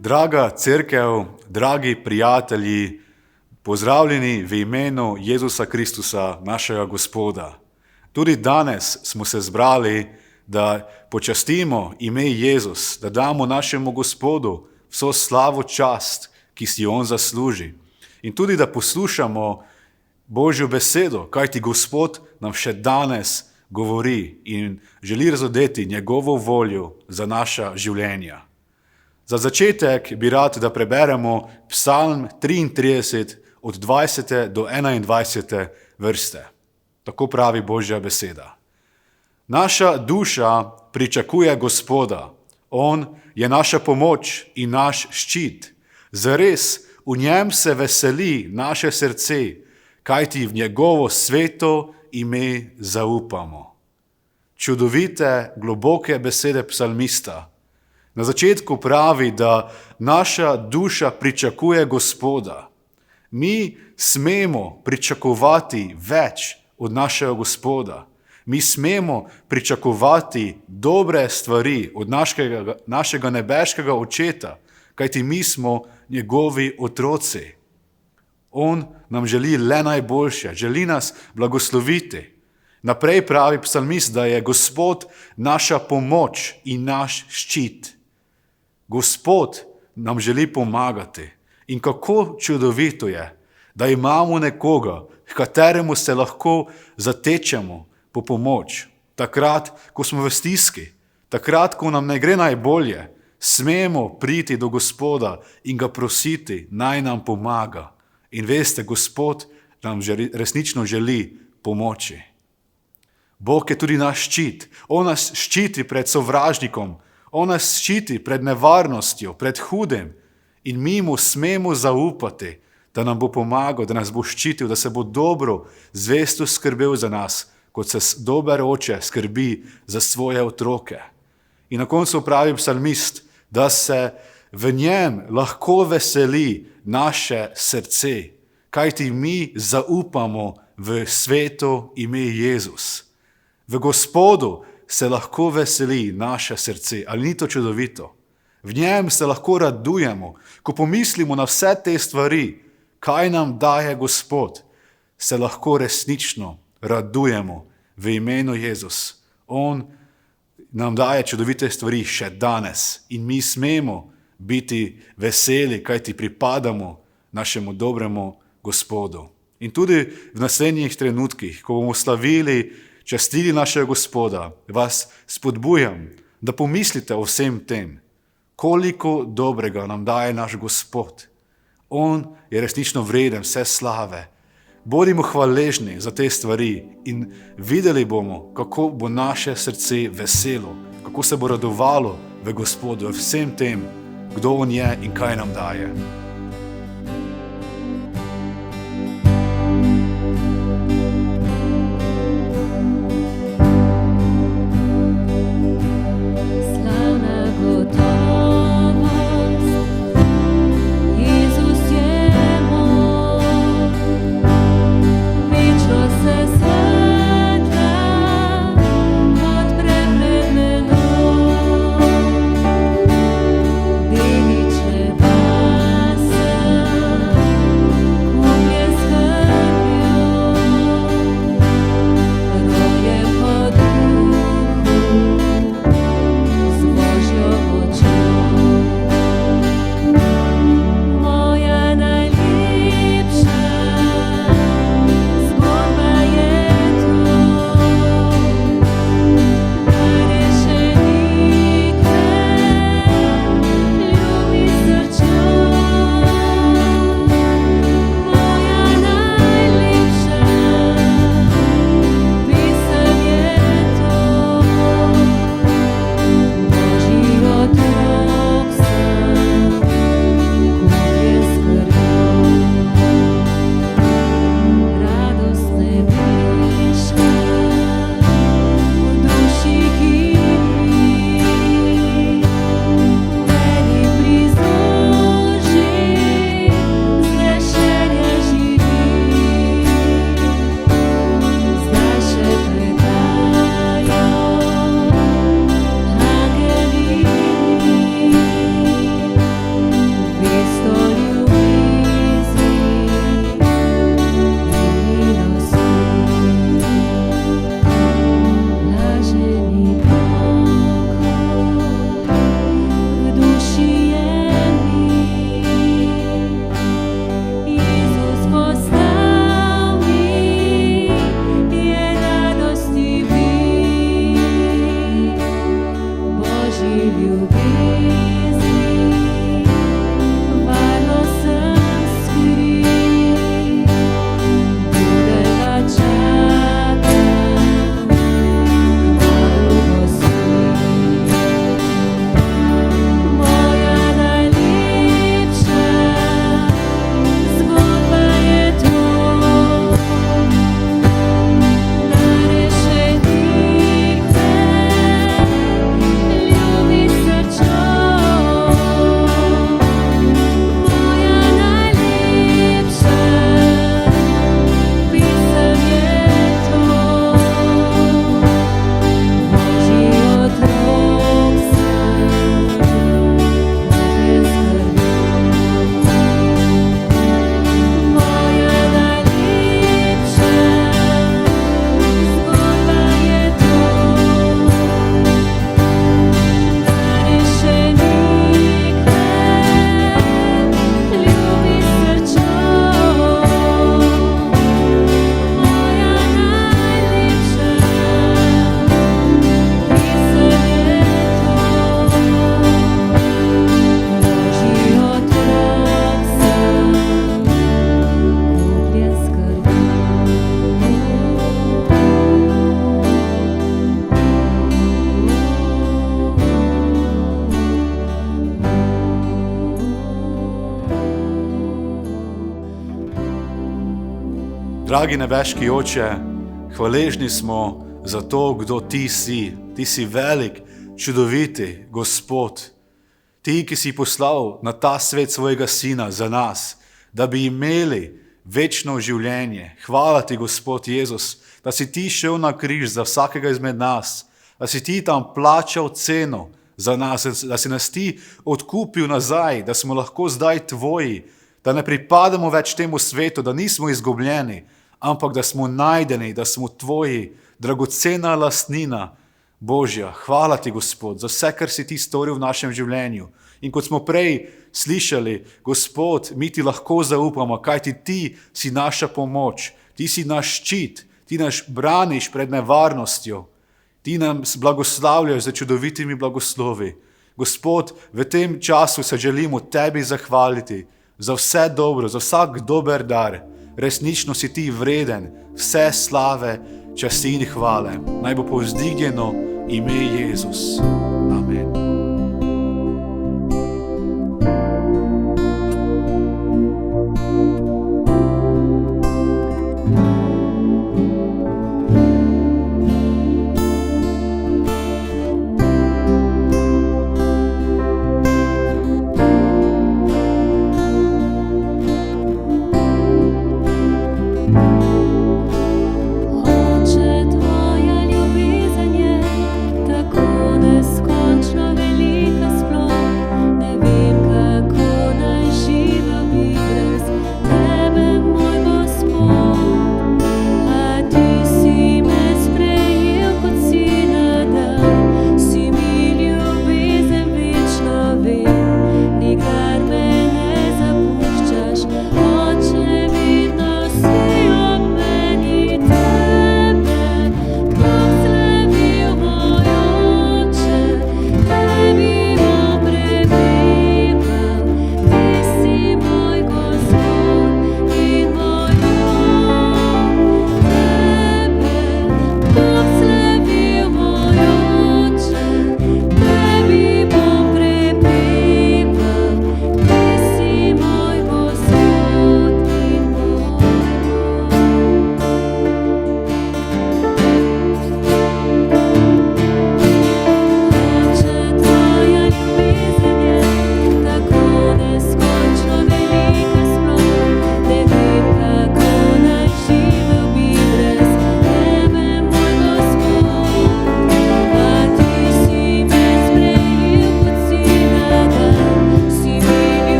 Draga cerkev, dragi prijatelji, pozdravljeni v imenu Jezusa Kristusa, našega Gospoda. Tudi danes smo se zbrali, da počastimo ime Jezus, da damo našemu Gospodu vso slavo čast, ki si on zasluži. In tudi da poslušamo Božjo besedo, kajti Gospod nam še danes govori in želi razodeti njegovo voljo za naša življenja. Za začetek bi rad, da preberemo Psalm 33 od 20. do 21. vrste. Tako pravi Božja beseda. Naša duša pričakuje Gospoda. On je naša pomoč in naš ščit. Zares v njem se veseli naše srce, kajti v njegovo sveto ime zaupamo. Čudovite, globoke besede psalmista. Na začetku pravi, da naša duša pričakuje Gospoda. Mi smemo pričakovati več od našega Gospoda. Mi smemo pričakovati dobre stvari od našega nebeškega Očeta, kajti mi smo njegovi otroci. On nam želi le najboljše, želi nas blagosloviti. Naprej pravi psalmist, da je Gospod naša pomoč in naš ščit. Gospod nam želi pomagati. In kako čudovito je, da imamo nekoga, k kateremu se lahko zatečemo po pomoč. Takrat, ko smo v stiski, takrat, ko nam ne gre najbolje, smemo priti do Gospoda in ga prositi, naj nam pomaga. In veste, Gospod nam resnično želi pomoči. Bog je tudi naš ščit. On nas ščiti pred sovražnikom. On nas ščiti pred nevarnostjo, pred hudem. In mi mu smemo zaupati, da nam bo pomagal, da nas bo ščitil, da se bo dobro, zvesto skrbel za nas, kot se dober oče skrbi za svoje otroke. In na koncu pravi psalmist, da se v njem lahko veseli naše srce, kajti mi zaupamo v sveto ime Jezus. V Gospodu se lahko veseli naše srce. Ali ni to čudovito? V njem se lahko radujemo. Ko pomislimo na vse te stvari, kaj nam daje Gospod, se lahko resnično radujemo v imenu Jezus. On nam daje čudovite stvari še danes in mi smemo biti veseli, kajti pripadamo našemu dobremu Gospodu. In tudi v naslednjih trenutkih, ko bomo častili našega Gospoda, vas spodbujam, da pomislite o vsem tem, koliko dobrega nam daje naš Gospod. On je resnično vreden vse slave. Bodimo hvaležni za te stvari in videli bomo, kako bo naše srce veselo, kako se bo radovalo v Gospodu, v vsem tem, kdo on je in kaj nam daje. Dediče vas Dragi nebeški Oče, hvaležni smo za to, kdo Ti si. Ti si velik, čudoviti Gospod. Ti, ki si poslal na ta svet svojega Sina za nas, da bi imeli večno življenje. Hvala Ti, Gospod Jezus, da si Ti šel na križ za vsakega izmed nas, da si Ti tam plačal ceno za nas, da si nas Ti odkupil nazaj, da smo lahko zdaj Tvoji, da ne pripadamo več temu svetu, da nismo izgubljeni, ampak da smo najdeni, da smo Tvoji, dragocena lastnina Božja. Hvala Ti, Gospod, za vse, kar si Ti storil v našem življenju. In kot smo prej slišali, Gospod, mi Ti lahko zaupamo, kajti Ti si naša pomoč, Ti si naš ščit, Ti nas braniš pred nevarnostjo, Ti nam blagoslavljaš za čudovitimi blagoslovi. Gospod, v tem času se želimo Tebi zahvaliti za vse dobro, za vsak dober dar. Resnično si Ti vreden vse slave, časti in hvale. Naj bo povzdignjeno ime Jezus. Amen. Oče, Tvoja ljubezen je tako neskončna.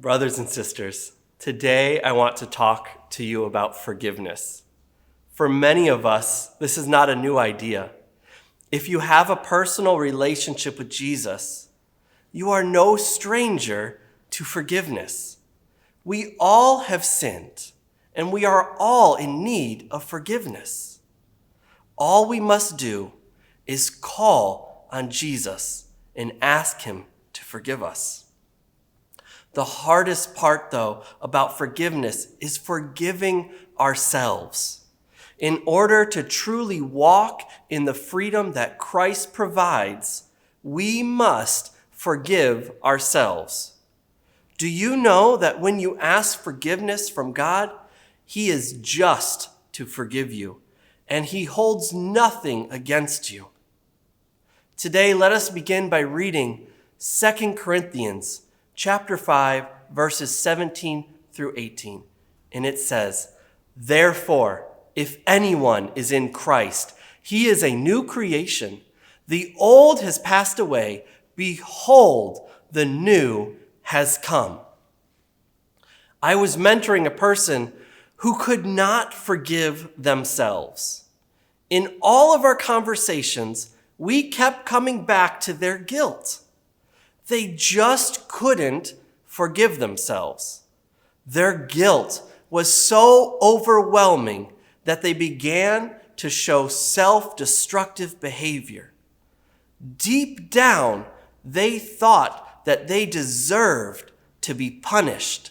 Brothers and sisters, today I want to talk to you about forgiveness. For many of us, this is not a new idea. If you have a personal relationship with Jesus, you are no stranger to forgiveness. We all have sinned, and we are all in need of forgiveness. All we must do is call on Jesus and ask him to forgive us. The hardest part, though, about forgiveness is forgiving ourselves. In order to truly walk in the freedom that Christ provides, we must forgive ourselves. Do you know that when you ask forgiveness from God, he is just to forgive you, and he holds nothing against you? Today, let us begin by reading 2 Corinthians chapter 5, verses 17 through 18. And it says, "Therefore, if anyone is in Christ, he is a new creation. The old has passed away. Behold, the new has come." I was mentoring a person who could not forgive themselves. In all of our conversations, we kept coming back to their guilt. They just couldn't forgive themselves. Their guilt was so overwhelming that they began to show self-destructive behavior. Deep down, they thought that they deserved to be punished,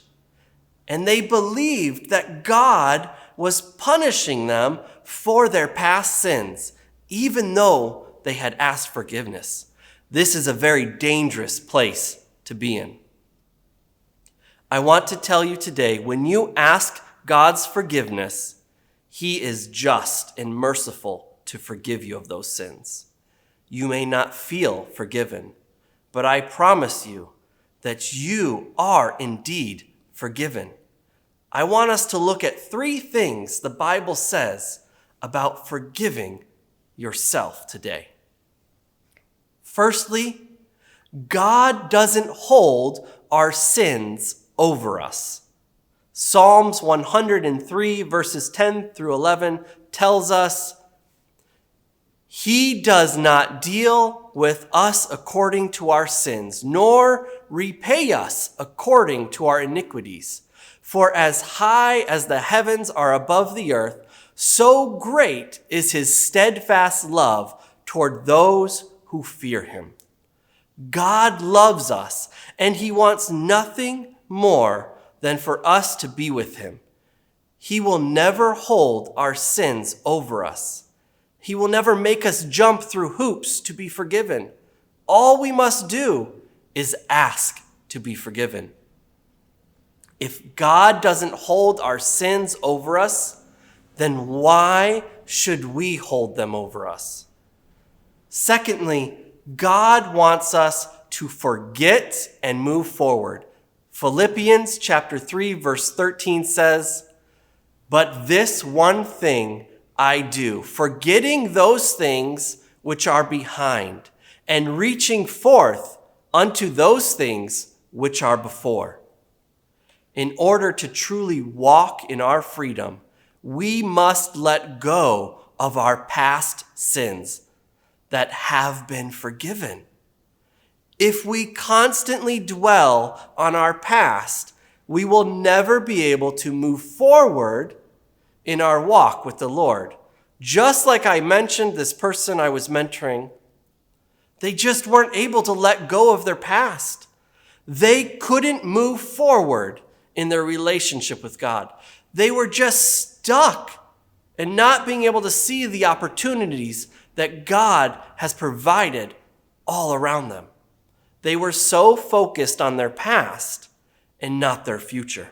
and they believed that God was punishing them for their past sins, even though they had asked forgiveness. This is a very dangerous place to be in. I want to tell you today, when you ask God's forgiveness, he is just and merciful to forgive you of those sins. You may not feel forgiven, but I promise you that you are indeed forgiven. I want us to look at 3 things the Bible says about forgiving yourself today. Firstly, God doesn't hold our sins over us. Psalms 103 verses 10 through 11 tells us, "He does not deal with us according to our sins, nor repay us according to our iniquities. For as high as the heavens are above the earth, so great is his steadfast love toward those who fear him." God loves us, and he wants nothing more than for us to be with him. He will never hold our sins over us. He will never make us jump through hoops to be forgiven. All we must do is ask to be forgiven. If God doesn't hold our sins over us, then why should we hold them over us? Secondly, God wants us to forget and move forward. Philippians chapter 3, verse 13 says, "But this one thing I do, forgetting those things which are behind, and reaching forth unto those things which are before." In order to truly walk in our freedom, we must let go of our past sins that have been forgiven. If we constantly dwell on our past, we will never be able to move forward in our walk with the Lord. Just like I mentioned this person I was mentoring, they just weren't able to let go of their past. They couldn't move forward in their relationship with God. They were just stuck and not being able to see the opportunities that God has provided all around them. They were so focused on their past and not their future.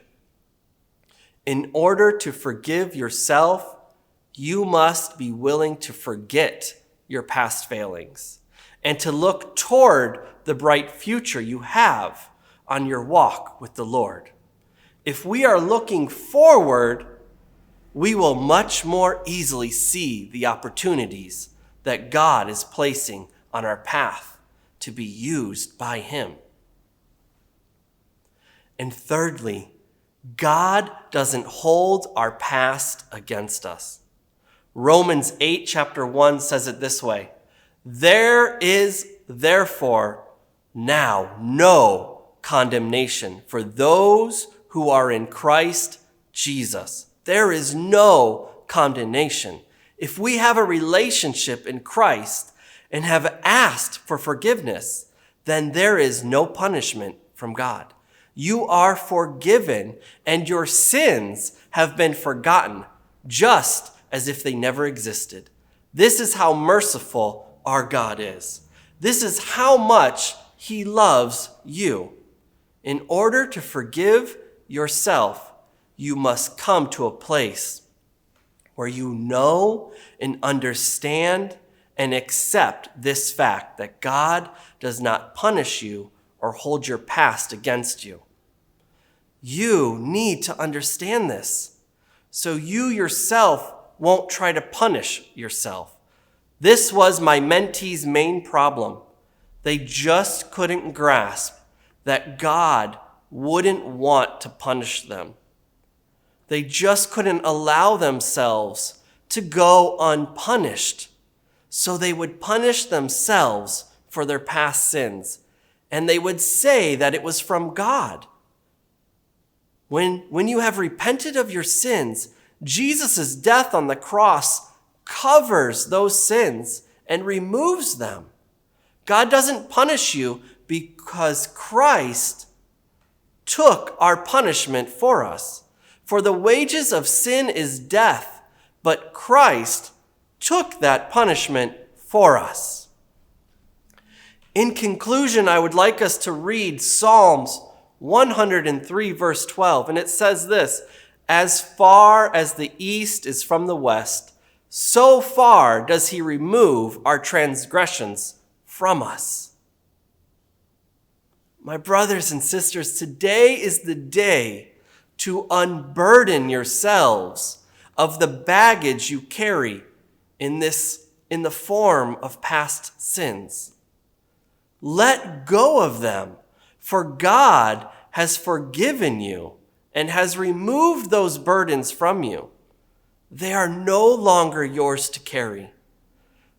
In order to forgive yourself, you must be willing to forget your past failings and to look toward the bright future you have on your walk with the Lord. If we are looking forward, we will much more easily see the opportunities that God is placing on our path to be used by him. And thirdly, God doesn't hold our past against us. Romans 8, chapter 1 says it this way: "There is therefore now no condemnation for those who are in Christ Jesus." There is no condemnation. If we have a relationship in Christ and have asked for forgiveness, then there is no punishment from God. You are forgiven, and your sins have been forgotten, just as if they never existed. This is how merciful our God is. This is how much he loves you. In order to forgive yourself, you must come to a place where you know and understand and accept this fact that God does not punish you or hold your past against you. You need to understand this, so you yourself won't try to punish yourself. This was my mentee's main problem. They just couldn't grasp that God wouldn't want to punish them. They just couldn't allow themselves to go unpunished. So they would punish themselves for their past sins, and they would say that it was from God. When you have repented of your sins, Jesus' death on the cross covers those sins and removes them. God doesn't punish you because Christ took our punishment for us. For the wages of sin is death, but Christ took that punishment for us. In conclusion, I would like us to read Psalms 103, verse 12, and it says this: "As far as the east is from the west, so far does he remove our transgressions from us." My brothers and sisters, today is the day to unburden yourselves of the baggage you carry in the form of past sins. Let go of them, for God has forgiven you and has removed those burdens from you. They are no longer yours to carry.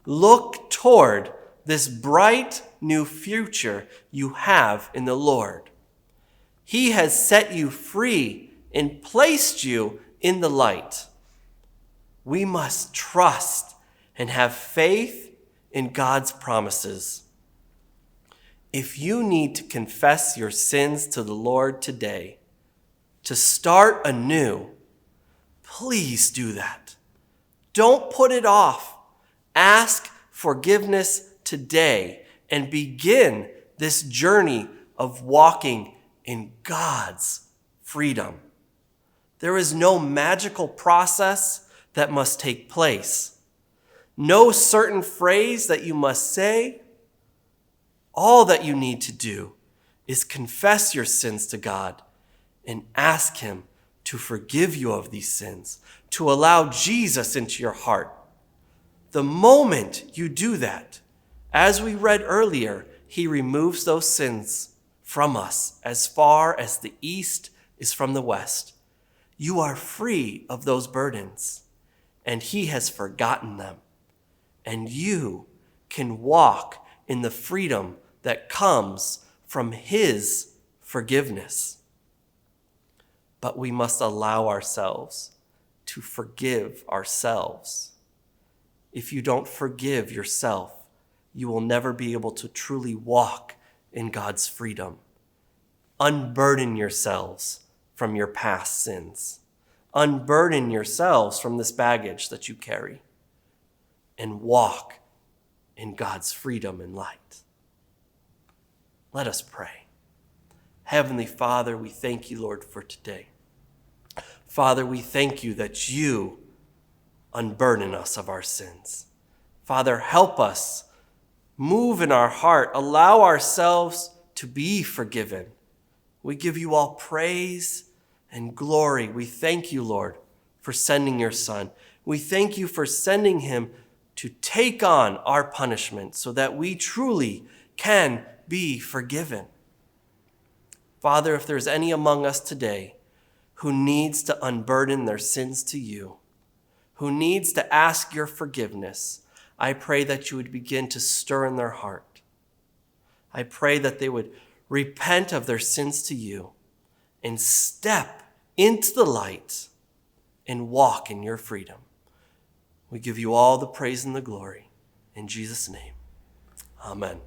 Look toward this bright new future you have in the Lord. He has set you free and placed you in the light. We must trust and have faith in God's promises. If you need to confess your sins to the Lord today, to start anew, please do that. Don't put it off. Ask forgiveness today and begin this journey of walking in God's freedom. There is no magical process that must take place, no certain phrase that you must say. All that you need to do is confess your sins to God and ask him to forgive you of these sins, to allow Jesus into your heart. The moment you do that, as we read earlier, he removes those sins from us as far as the east is from the west. You are free of those burdens, and he has forgotten them. And you can walk in the freedom that comes from his forgiveness. But we must allow ourselves to forgive ourselves. If you don't forgive yourself, you will never be able to truly walk in God's freedom. Unburden yourselves from your past sins. Unburden yourselves from this baggage that you carry and walk in God's freedom and light. Let us pray. Heavenly Father, we thank you, Lord, for today. Father, we thank you that you unburden us of our sins. Father, help us move in our heart, allow ourselves to be forgiven. We give you all praise and glory. We thank you, Lord, for sending your Son. We thank you for sending him to take on our punishment so that we truly can be forgiven. Father, if there's any among us today who needs to unburden their sins to you, who needs to ask your forgiveness, I pray that you would begin to stir in their heart. I pray that they would repent of their sins to you and step into the light and walk in your freedom. We give you all the praise and the glory. In Jesus' name, amen.